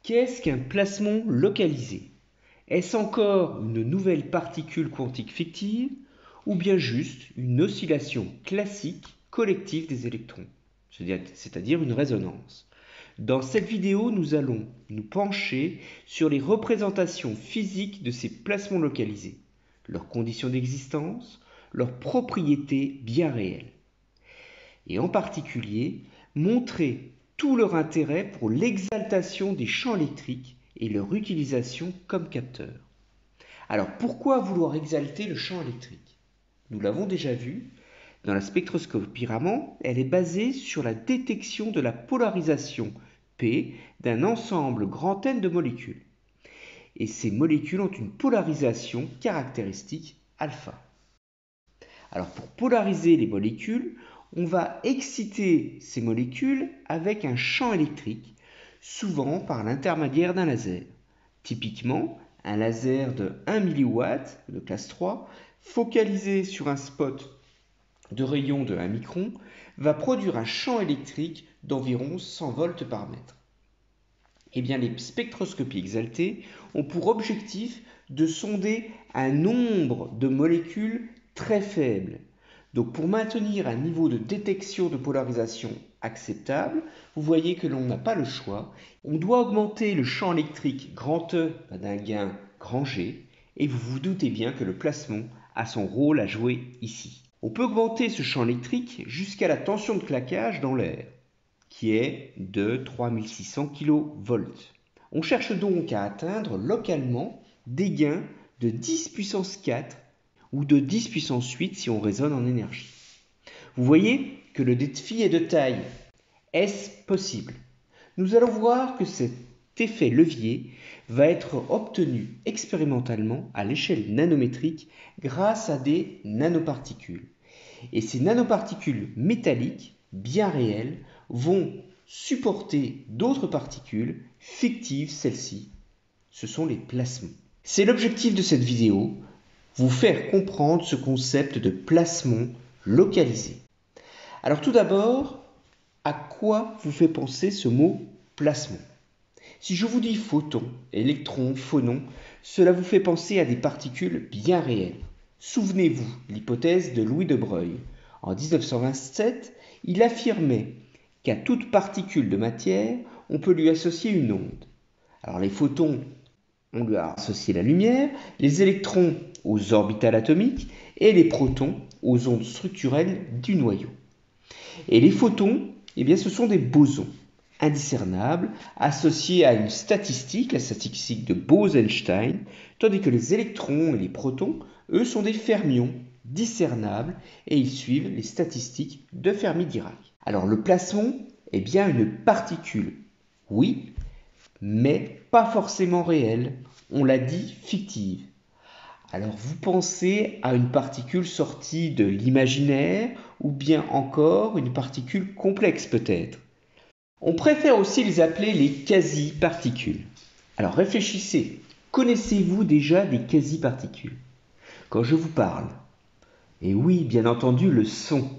Qu'est-ce qu'un plasmon localisé? Est-ce encore une nouvelle particule quantique fictive ou bien juste une oscillation classique collective des électrons, c'est-à-dire une résonance? Dans cette vidéo, nous allons nous pencher sur les représentations physiques de ces plasmons localisés, leurs conditions d'existence, leurs propriétés bien réelles. Et en particulier, montrer tout leur intérêt pour l'exaltation des champs électriques et leur utilisation comme capteur. Alors pourquoi vouloir exalter le champ électrique? Nous l'avons déjà vu, dans la spectroscopie Raman, elle est basée sur la détection de la polarisation P d'un ensemble grand N de molécules. Et ces molécules ont une polarisation caractéristique alpha. Alors pour polariser les molécules, on va exciter ces molécules avec un champ électrique, souvent par l'intermédiaire d'un laser. Typiquement, un laser de 1 mW de classe 3, focalisé sur un spot de rayon de 1 micron, va produire un champ électrique d'environ 100 volts par mètre. Eh bien, les spectroscopies exaltées ont pour objectif de sonder un nombre de molécules très faible. Donc pour maintenir un niveau de détection de polarisation acceptable, vous voyez que l'on n'a pas le choix. On doit augmenter le champ électrique grand E d'un gain grand G, et vous vous doutez bien que le plasmon a son rôle à jouer ici. On peut augmenter ce champ électrique jusqu'à la tension de claquage dans l'air, qui est de 3600 kV. On cherche donc à atteindre localement des gains de 10 puissance 4 ou de 10 puissance 8 si on raisonne en énergie. Vous voyez que le défi est de taille. Est-ce possible? Nous allons voir que cet effet levier va être obtenu expérimentalement à l'échelle nanométrique grâce à des nanoparticules. Et ces nanoparticules métalliques, bien réelles, vont supporter d'autres particules fictives, celles-ci. Ce sont les plasmons. C'est l'objectif de cette vidéo, vous faire comprendre ce concept de plasmon localisé. Alors tout d'abord, à quoi vous fait penser ce mot plasmon? Si je vous dis photon, électron, phonon, cela vous fait penser à des particules bien réelles. Souvenez-vous l'hypothèse de Louis de Broglie. En 1927, il affirmait qu'à toute particule de matière, on peut lui associer une onde. Alors les photons, on lui a associé la lumière, les électrons aux orbitales atomiques et les protons aux ondes structurelles du noyau. Et les photons, eh bien, ce sont des bosons indiscernables associés à une statistique, la statistique de Bose-Einstein, tandis que les électrons et les protons, eux, sont des fermions discernables et ils suivent les statistiques de Fermi-Dirac. Alors le plasmon est bien une particule, oui, mais pas forcément réelle, on l'a dit fictive. Alors vous pensez à une particule sortie de l'imaginaire ou bien encore une particule complexe peut-être. On préfère aussi les appeler les quasi-particules. Alors réfléchissez, connaissez-vous déjà des quasi-particules? Quand je vous parle, et oui, bien entendu, le son,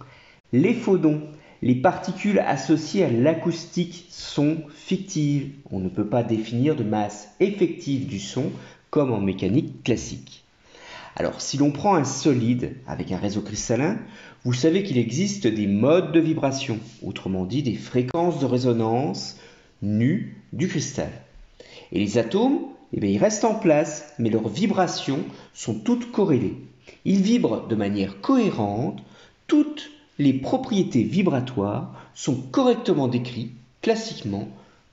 les phonons, les particules associées à l'acoustique sont fictives. On ne peut pas définir de masse effective du son comme en mécanique classique. Alors, si l'on prend un solide avec un réseau cristallin, vous savez qu'il existe des modes de vibration, autrement dit des fréquences de résonance nues du cristal. Et les atomes, eh bien, ils restent en place, mais leurs vibrations sont toutes corrélées. Ils vibrent de manière cohérente, toutes les propriétés vibratoires sont correctement décrites classiquement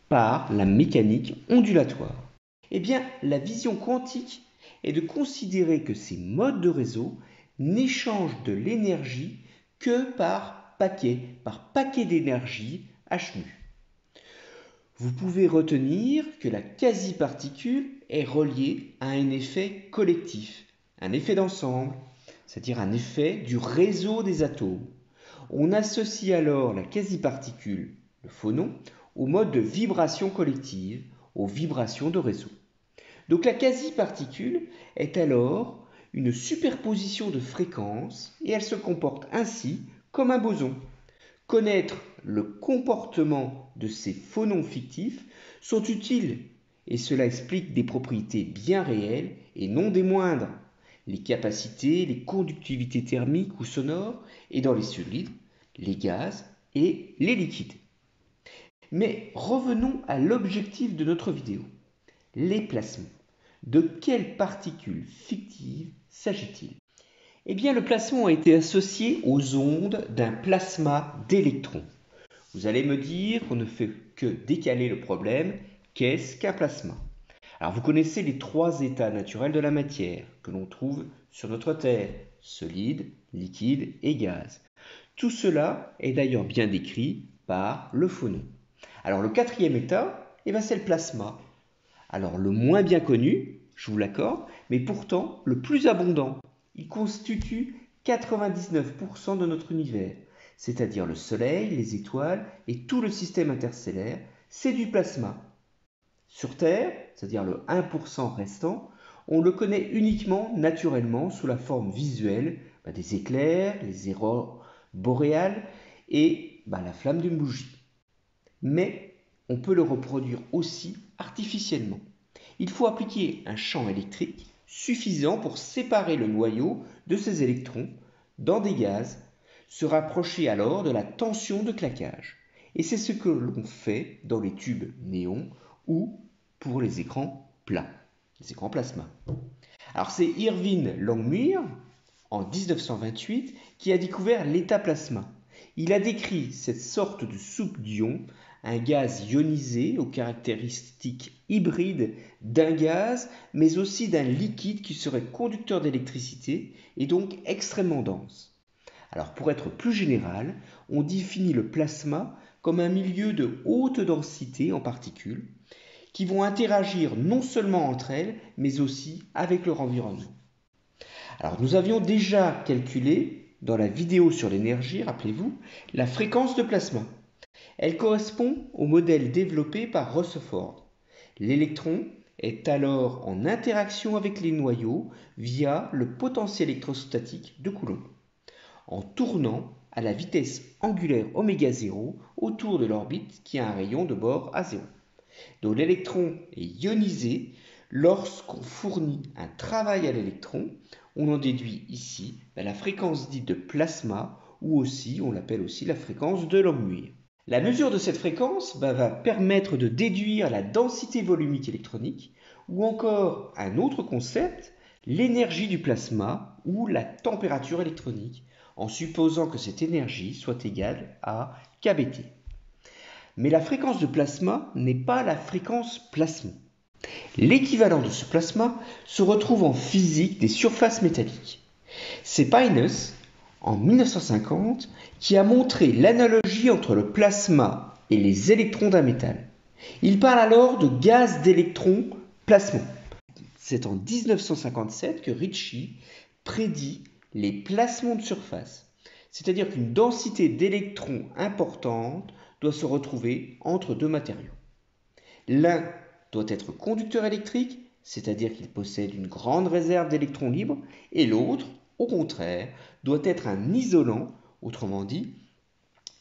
par la mécanique ondulatoire. Eh bien, la vision quantique est de considérer que ces modes de réseau n'échangent de l'énergie que par paquet d'énergie h nu. Vous pouvez retenir que la quasi-particule est reliée à un effet collectif, un effet d'ensemble, c'est-à-dire un effet du réseau des atomes. On associe alors la quasi-particule, le phonon, au mode de vibration collective, aux vibrations de réseau. Donc la quasi-particule est alors une superposition de fréquences et elle se comporte ainsi comme un boson. Connaître le comportement de ces phonons fictifs sont utiles et cela explique des propriétés bien réelles et non des moindres. Les capacités, les conductivités thermiques ou sonores, et dans les solides, les gaz et les liquides. Mais revenons à l'objectif de notre vidéo, les plasmons. De quelles particules fictives s'agit-il? Eh bien, le plasmon a été associé aux ondes d'un plasma d'électrons. Vous allez me dire qu'on ne fait que décaler le problème. Qu'est-ce qu'un plasma? Alors, vous connaissez les trois états naturels de la matière que l'on trouve sur notre Terre, solide, liquide et gaz. Tout cela est d'ailleurs bien décrit par le phonon. Alors, le quatrième état, c'est le plasma. Alors, le moins bien connu, je vous l'accorde, mais pourtant le plus abondant. Il constitue 99% de notre univers, c'est-à-dire le Soleil, les étoiles et tout le système interstellaire, c'est du plasma. Sur Terre, c'est-à-dire le 1% restant, on le connaît uniquement naturellement sous la forme visuelle des éclairs, les aurores boréales et la flamme d'une bougie. Mais on peut le reproduire aussi artificiellement. Il faut appliquer un champ électrique suffisant pour séparer le noyau de ses électrons dans des gaz, se rapprocher alors de la tension de claquage. Et c'est ce que l'on fait dans les tubes néons ou pour les écrans plats, les écrans plasma. Alors c'est Irving Langmuir, en 1928, qui a découvert l'état plasma. Il a décrit cette sorte de soupe d'ion, un gaz ionisé aux caractéristiques hybrides d'un gaz, mais aussi d'un liquide qui serait conducteur d'électricité et donc extrêmement dense. Alors pour être plus général, on définit le plasma comme un milieu de haute densité en particules qui vont interagir non seulement entre elles, mais aussi avec leur environnement. Alors nous avions déjà calculé dans la vidéo sur l'énergie, rappelez-vous, la fréquence de plasma. Elle correspond au modèle développé par Rutherford. L'électron est alors en interaction avec les noyaux via le potentiel électrostatique de Coulomb, en tournant à la vitesse angulaire ω0 autour de l'orbite qui a un rayon de bord à 0. Donc l'électron est ionisé lorsqu'on fournit un travail à l'électron. On en déduit ici la fréquence dite de plasma, ou aussi on l'appelle aussi la fréquence de Langmuir. La mesure de cette fréquence va permettre de déduire la densité volumique électronique, ou encore un autre concept, l'énergie du plasma ou la température électronique, en supposant que cette énergie soit égale à kBT. Mais la fréquence de plasma n'est pas la fréquence plasmon. L'équivalent de ce plasma se retrouve en physique des surfaces métalliques. C'est Pinus, en 1950, qui a montré l'analogie entre le plasma et les électrons d'un métal. Il parle alors de gaz d'électrons plasmon. C'est en 1957 que Ricci prédit les plasmons de surface, c'est-à-dire qu'une densité d'électrons importante doit se retrouver entre deux matériaux. L'un doit être conducteur électrique, c'est-à-dire qu'il possède une grande réserve d'électrons libres, et l'autre, au contraire, doit être un isolant, autrement dit,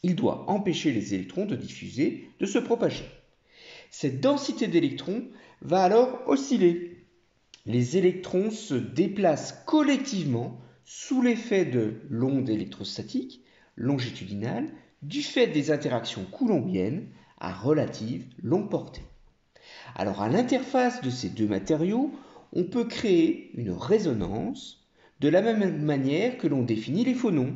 il doit empêcher les électrons de diffuser, de se propager. Cette densité d'électrons va alors osciller. Les électrons se déplacent collectivement sous l'effet de l'onde électrostatique longitudinale du fait des interactions coulombiennes à relative longue portée. Alors à l'interface de ces deux matériaux, on peut créer une résonance de la même manière que l'on définit les phonons.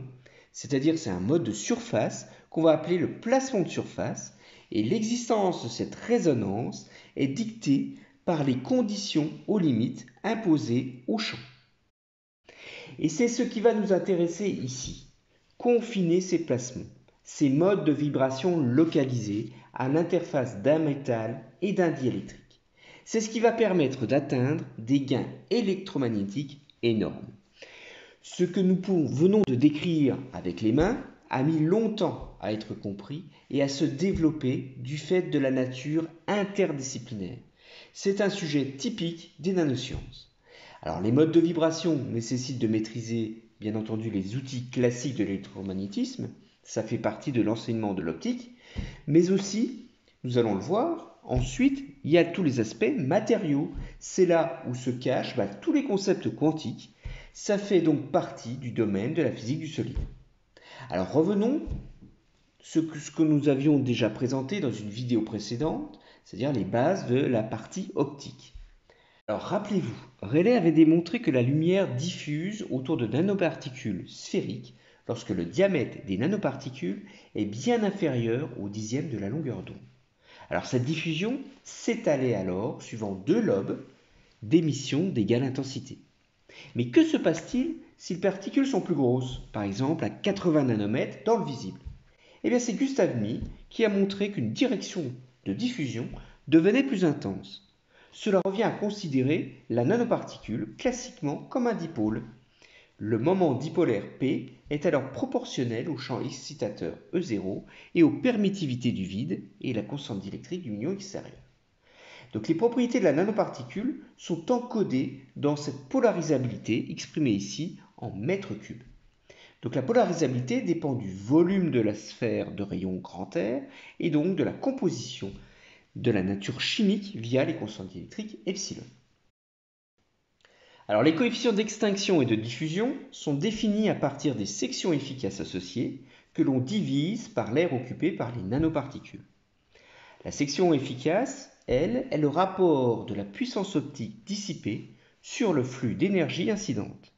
C'est-à-dire c'est un mode de surface qu'on va appeler le plasmon de surface, et l'existence de cette résonance est dictée par les conditions aux limites imposées au champ. Et c'est ce qui va nous intéresser ici, confiner ces plasmons, ces modes de vibration localisés à l'interface d'un métal et d'un diélectrique. C'est ce qui va permettre d'atteindre des gains électromagnétiques énormes. Ce que nous venons de décrire avec les mains a mis longtemps à être compris et à se développer du fait de la nature interdisciplinaire. C'est un sujet typique des nanosciences. Alors les modes de vibration nécessitent de maîtriser bien entendu les outils classiques de l'électromagnétisme, ça fait partie de l'enseignement de l'optique, mais aussi, nous allons le voir ensuite, il y a tous les aspects matériaux. C'est là où se cachent tous les concepts quantiques. Ça fait donc partie du domaine de la physique du solide. Alors revenons ce que nous avions déjà présenté dans une vidéo précédente, c'est-à-dire les bases de la partie optique. Alors rappelez-vous, Rayleigh avait démontré que la lumière diffuse autour de nanoparticules sphériques lorsque le diamètre des nanoparticules est bien inférieur au dixième de la longueur d'onde. Alors cette diffusion s'étalait alors suivant deux lobes d'émission d'égale intensité. Mais que se passe-t-il si les particules sont plus grosses, par exemple à 80 nanomètres dans le visible? Eh bien c'est Gustav Mie qui a montré qu'une direction de diffusion devenait plus intense. Cela revient à considérer la nanoparticule classiquement comme un dipôle. Le moment dipolaire P est alors proportionnel au champ excitateur E0 et aux permittivités du vide et la constante diélectrique du milieu extérieur. Donc les propriétés de la nanoparticule sont encodées dans cette polarisabilité exprimée ici en mètres cubes. Donc la polarisabilité dépend du volume de la sphère de rayon grand R et donc de la composition de la nature chimique via les constantes diélectriques epsilon. Alors les coefficients d'extinction et de diffusion sont définis à partir des sections efficaces associées que l'on divise par l'aire occupé par les nanoparticules. La section efficace, elle, est le rapport de la puissance optique dissipée sur le flux d'énergie incidente.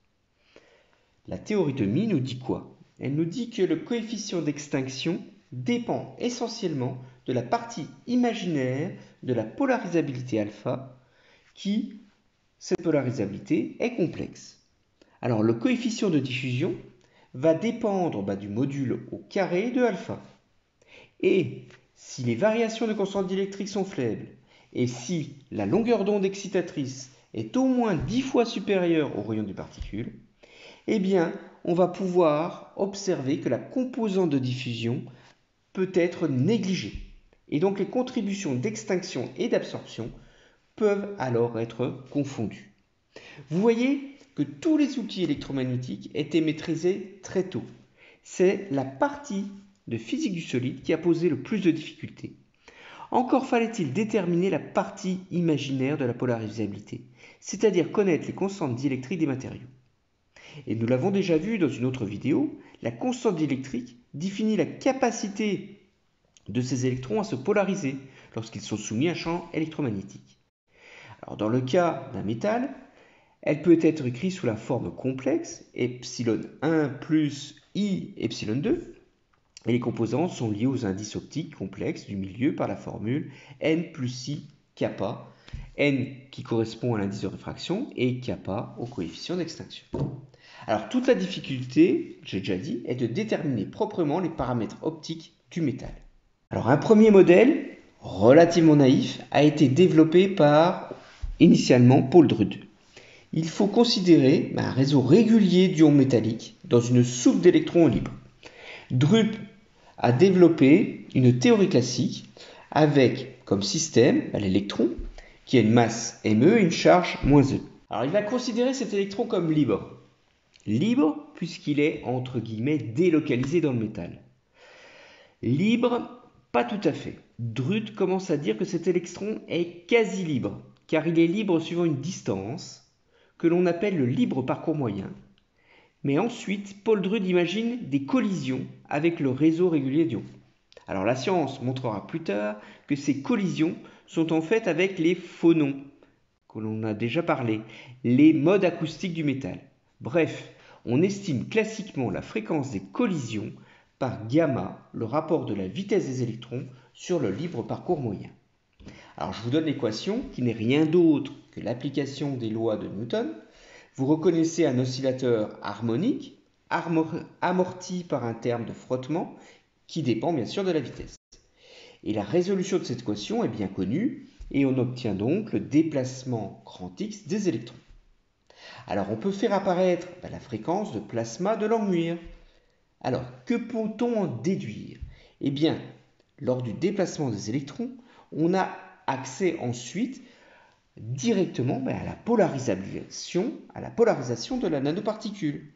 La théorie de Mie nous dit quoi? Elle nous dit que le coefficient d'extinction dépend essentiellement de la partie imaginaire de la polarisabilité alpha, cette polarisabilité est complexe. Alors le coefficient de diffusion va dépendre du module au carré de alpha. Et si les variations de constante diélectrique sont faibles, et si la longueur d'onde excitatrice est au moins 10 fois supérieure au rayon des particules, eh bien, on va pouvoir observer que la composante de diffusion peut être négligée. Et donc les contributions d'extinction et d'absorption peuvent alors être confondues. Vous voyez que tous les outils électromagnétiques étaient maîtrisés très tôt. C'est la partie de physique du solide qui a posé le plus de difficultés. Encore fallait-il déterminer la partie imaginaire de la polarisabilité, c'est-à-dire connaître les constantes diélectriques des matériaux. Et nous l'avons déjà vu dans une autre vidéo, la constante diélectrique définit la capacité de ces électrons à se polariser lorsqu'ils sont soumis à un champ électromagnétique. Alors dans le cas d'un métal, elle peut être écrite sous la forme complexe, epsilon 1 plus I epsilon 2, et les composantes sont liées aux indices optiques complexes du milieu par la formule N plus I kappa, N qui correspond à l'indice de réfraction et kappa au coefficient d'extinction. Alors toute la difficulté, j'ai déjà dit, est de déterminer proprement les paramètres optiques du métal. Alors un premier modèle, relativement naïf, a été développé par initialement Paul Drude. Il faut considérer un réseau régulier d'ions métalliques dans une soupe d'électrons libres. Drude a développé une théorie classique avec comme système l'électron qui a une masse ME et une charge -E. Alors il va considérer cet électron comme libre. Libre puisqu'il est entre guillemets délocalisé dans le métal. Libre, pas tout à fait. Drude commence à dire que cet électron est quasi libre, car il est libre suivant une distance que l'on appelle le libre parcours moyen. Mais ensuite, Paul Drude imagine des collisions avec le réseau régulier d'ions. Alors la science montrera plus tard que ces collisions sont en fait avec les phonons, que l'on a déjà parlé, les modes acoustiques du métal. Bref, on estime classiquement la fréquence des collisions par gamma, le rapport de la vitesse des électrons sur le libre parcours moyen. Alors je vous donne l'équation qui n'est rien d'autre que l'application des lois de Newton. Vous reconnaissez un oscillateur harmonique amorti par un terme de frottement qui dépend bien sûr de la vitesse. Et la résolution de cette équation est bien connue et on obtient donc le déplacement grand X des électrons. Alors on peut faire apparaître la fréquence de plasma de Langmuir. Alors que peut-on en déduire? Eh bien, lors du déplacement des électrons, on a accès ensuite directement à la polarisation de la nanoparticule.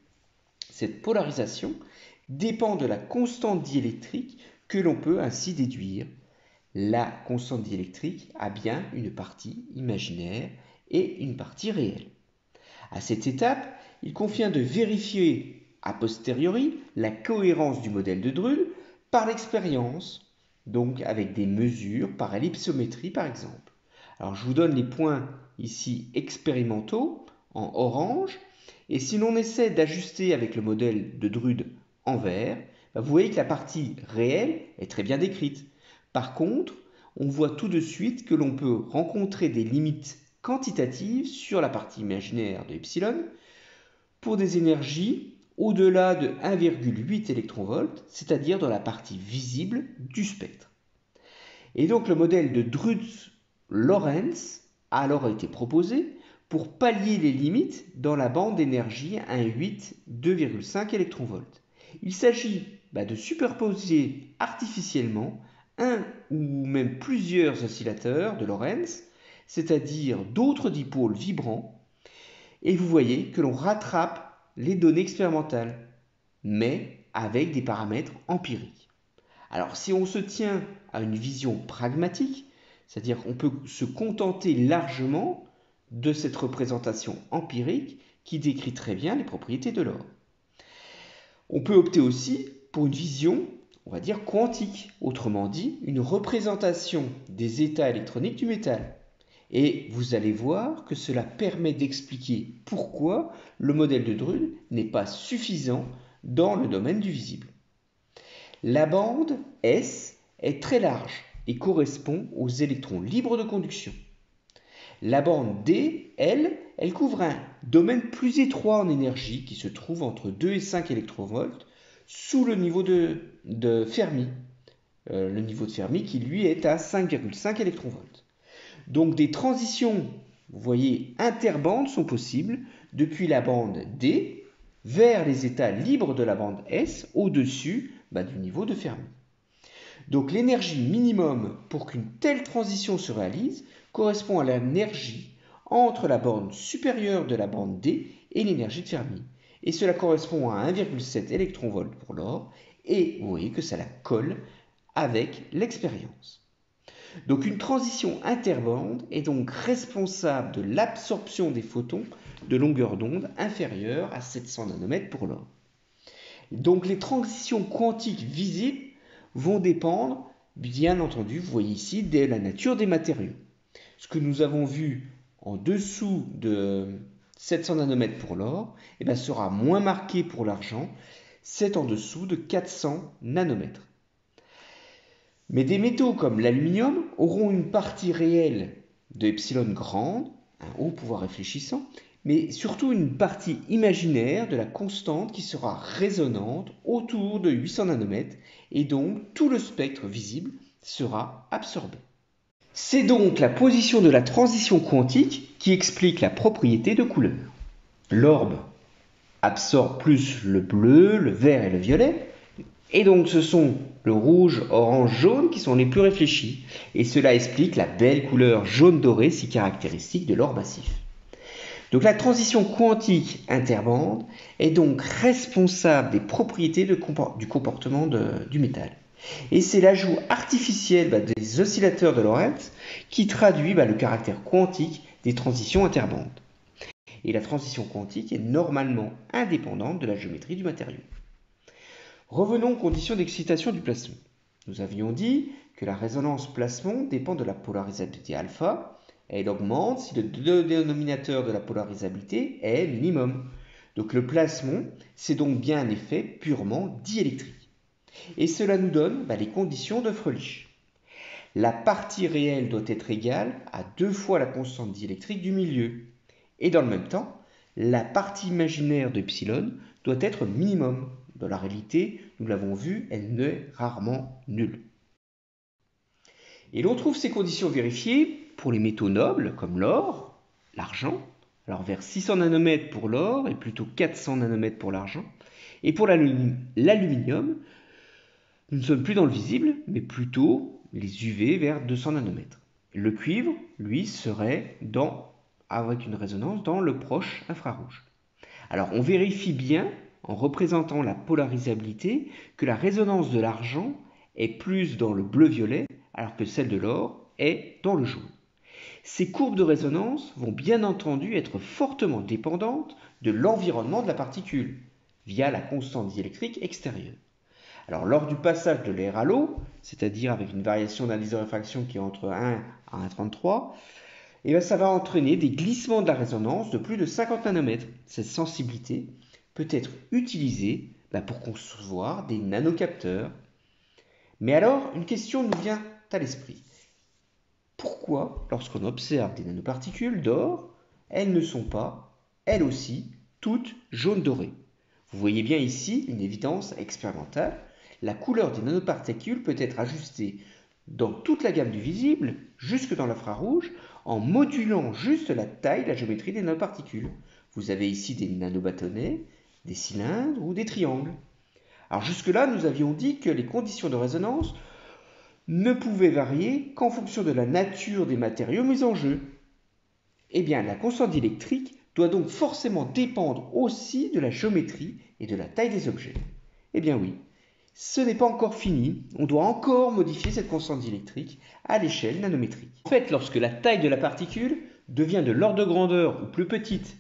Cette polarisation dépend de la constante diélectrique que l'on peut ainsi déduire la constante diélectrique a bien une partie imaginaire et une partie réelle. À cette étape, il convient de vérifier a posteriori la cohérence du modèle de Drude par l'expérience, donc avec des mesures par ellipsométrie par exemple. Alors je vous donne les points ici expérimentaux en orange, et si l'on essaie d'ajuster avec le modèle de Drude en vert, vous voyez que la partie réelle est très bien décrite. Par contre, on voit tout de suite que l'on peut rencontrer des limites quantitatives sur la partie imaginaire de epsilon pour des énergies au-delà de 1,8 électronvolts, c'est-à-dire dans la partie visible du spectre. Et donc le modèle de Drude-Lorentz a alors été proposé pour pallier les limites dans la bande d'énergie 1,8 2,5 électronvolts. Il s'agit de superposer artificiellement un ou même plusieurs oscillateurs de Lorentz, c'est-à-dire d'autres dipôles vibrants, et vous voyez que l'on rattrape les données expérimentales, mais avec des paramètres empiriques. Alors si on se tient à une vision pragmatique, c'est-à-dire qu'on peut se contenter largement de cette représentation empirique qui décrit très bien les propriétés de l'or. On peut opter aussi pour une vision, on va dire, quantique, autrement dit, une représentation des états électroniques du métal. Et vous allez voir que cela permet d'expliquer pourquoi le modèle de Drude n'est pas suffisant dans le domaine du visible. La bande S est très large et correspond aux électrons libres de conduction. La bande D, elle couvre un domaine plus étroit en énergie qui se trouve entre 2 et 5 électronvolts sous le niveau de Fermi. Le niveau de Fermi qui lui est à 5,5 électronvolts. Donc des transitions, vous voyez, interbandes sont possibles depuis la bande D vers les états libres de la bande S au-dessus du niveau de Fermi. Donc l'énergie minimum pour qu'une telle transition se réalise correspond à l'énergie entre la bande supérieure de la bande D et l'énergie de Fermi. Et cela correspond à 1,7 électronvolts pour l'or, et vous voyez que ça la colle avec l'expérience. Donc une transition interbande est donc responsable de l'absorption des photons de longueur d'onde inférieure à 700 nanomètres pour l'or. Donc les transitions quantiques visibles vont dépendre, bien entendu, vous voyez ici, de la nature des matériaux. Ce que nous avons vu en dessous de 700 nanomètres pour l'or sera moins marqué pour l'argent, c'est en dessous de 400 nanomètres. Mais des métaux comme l'aluminium auront une partie réelle de epsilon grande, un haut pouvoir réfléchissant, mais surtout une partie imaginaire de la constante qui sera résonante autour de 800 nanomètres, et donc tout le spectre visible sera absorbé. C'est donc la position de la transition quantique qui explique la propriété de couleur. L'orbe absorbe plus le bleu, le vert et le violet, et donc ce sont le rouge, orange, jaune qui sont les plus réfléchis, et cela explique la belle couleur jaune-doré si caractéristique de l'or massif. Donc la transition quantique interbande est donc responsable des propriétés du comportement du métal. Et c'est l'ajout artificiel des oscillateurs de Lorentz qui traduit le caractère quantique des transitions interbandes. Et la transition quantique est normalement indépendante de la géométrie du matériau. Revenons aux conditions d'excitation du plasmon. Nous avions dit que la résonance plasmon dépend de la polarisabilité alpha. Elle augmente si le dénominateur de la polarisabilité est minimum. Donc le plasmon, c'est donc bien un effet purement diélectrique. Et cela nous donne les conditions de Fröhlich. La partie réelle doit être égale à 2 fois la constante diélectrique du milieu. Et dans le même temps, la partie imaginaire de epsilon doit être minimum. Dans la réalité, nous l'avons vu, elle est rarement nulle. Et l'on trouve ces conditions vérifiées pour les métaux nobles comme l'or, l'argent, alors vers 600 nanomètres pour l'or et plutôt 400 nanomètres pour l'argent. Et pour l'aluminium, nous ne sommes plus dans le visible, mais plutôt les UV vers 200 nanomètres. Le cuivre, lui, serait avec une résonance dans le proche infrarouge. Alors on vérifie bien, en représentant la polarisabilité, que la résonance de l'argent est plus dans le bleu-violet, alors que celle de l'or est dans le jaune. Ces courbes de résonance vont bien entendu être fortement dépendantes de l'environnement de la particule, via la constante diélectrique extérieure. Alors lors du passage de l'air à l'eau, c'est-à-dire avec une variation d'indice de réfraction qui est entre 1 à 1,33, et bien ça va entraîner des glissements de la résonance de plus de 50 nanomètres. Cette sensibilité peut être utilisée pour concevoir des nanocapteurs. Mais alors, une question nous vient à l'esprit. Pourquoi, lorsqu'on observe des nanoparticules d'or, elles ne sont pas, elles aussi, toutes jaune doré? Vous voyez bien ici une évidence expérimentale. La couleur des nanoparticules peut être ajustée dans toute la gamme du visible, jusque dans l'infrarouge, en modulant juste la taille et la géométrie des nanoparticules. Vous avez ici des nanobâtonnets, des cylindres ou des triangles. Alors jusque-là, nous avions dit que les conditions de résonance ne pouvaient varier qu'en fonction de la nature des matériaux mis en jeu. Eh bien, la constante diélectrique doit donc forcément dépendre aussi de la géométrie et de la taille des objets. Eh bien oui, ce n'est pas encore fini, on doit encore modifier cette constante diélectrique à l'échelle nanométrique. En fait, lorsque la taille de la particule devient de l'ordre de grandeur ou plus petite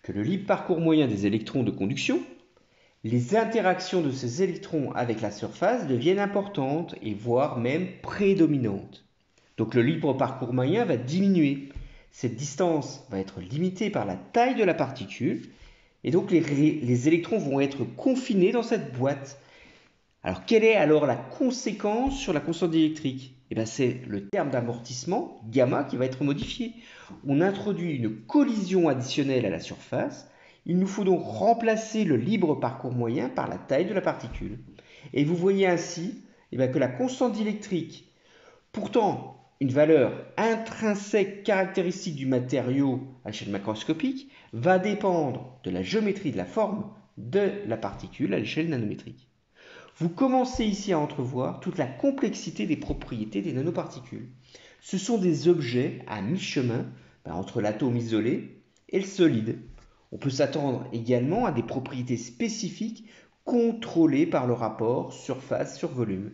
que le libre parcours moyen des électrons de conduction, les interactions de ces électrons avec la surface deviennent importantes et voire même prédominantes. Donc le libre parcours moyen va diminuer. Cette distance va être limitée par la taille de la particule et donc les électrons vont être confinés dans cette boîte. Alors quelle est alors la conséquence sur la constante diélectrique? C'est le terme d'amortissement, gamma, qui va être modifié. On introduit une collision additionnelle à la surface. Il nous faut donc remplacer le libre parcours moyen par la taille de la particule. Et vous voyez ainsi que la constante diélectrique, pourtant une valeur intrinsèque caractéristique du matériau à l'échelle macroscopique, va dépendre de la géométrie de la forme de la particule à l'échelle nanométrique. Vous commencez ici à entrevoir toute la complexité des propriétés des nanoparticules. Ce sont des objets à mi-chemin entre l'atome isolé et le solide. On peut s'attendre également à des propriétés spécifiques contrôlées par le rapport surface sur volume.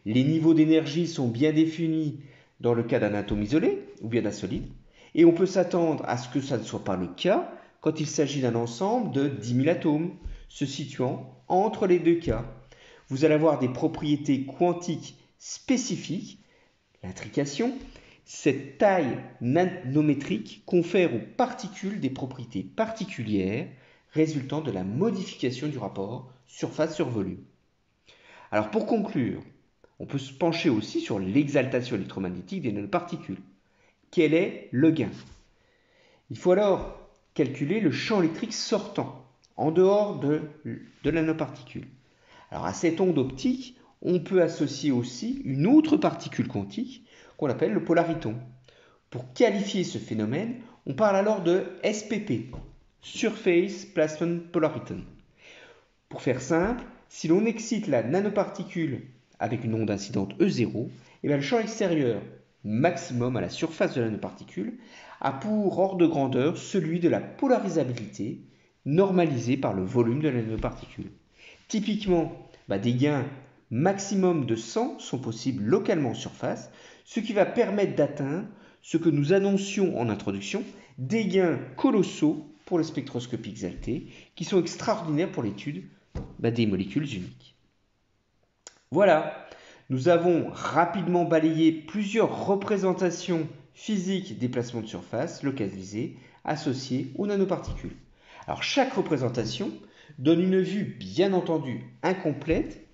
Les niveaux d'énergie sont bien définis dans le cas d'un atome isolé ou bien d'un solide, et on peut s'attendre à ce que ça ne soit pas le cas quand il s'agit d'un ensemble de 10 000 atomes se situant entre les deux cas. Vous allez avoir des propriétés quantiques spécifiques, l'intrication. Cette taille nanométrique confère aux particules des propriétés particulières résultant de la modification du rapport surface sur volume. Alors pour conclure, on peut se pencher aussi sur l'exaltation électromagnétique des nanoparticules. Quel est le gain? Il faut alors calculer le champ électrique sortant en dehors de la nanoparticule. Alors à cette onde optique, on peut associer aussi une autre particule quantique qu'on appelle le polariton. Pour qualifier ce phénomène, on parle alors de SPP, Surface Placement Polariton. Pour faire simple, si l'on excite la nanoparticule avec une onde incidente E0, le champ extérieur maximum à la surface de la nanoparticule a pour ordre de grandeur celui de la polarisabilité normalisée par le volume de la nanoparticule. Typiquement, des gains maximum de 100 sont possibles localement en surface, ce qui va permettre d'atteindre ce que nous annoncions en introduction, des gains colossaux pour la spectroscopie exaltée, qui sont extraordinaires pour l'étude des molécules uniques. Voilà, nous avons rapidement balayé plusieurs représentations physiques des placements de surface localisés associés aux nanoparticules. Alors chaque représentation donne une vue bien entendu incomplète,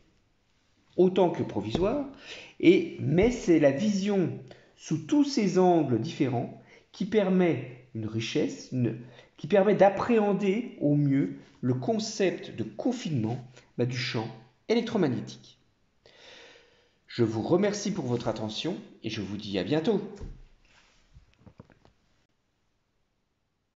autant que provisoire, mais c'est la vision sous tous ces angles différents qui permet une richesse, qui permet d'appréhender au mieux le concept de confinement du champ électromagnétique. Je vous remercie pour votre attention et je vous dis à bientôt.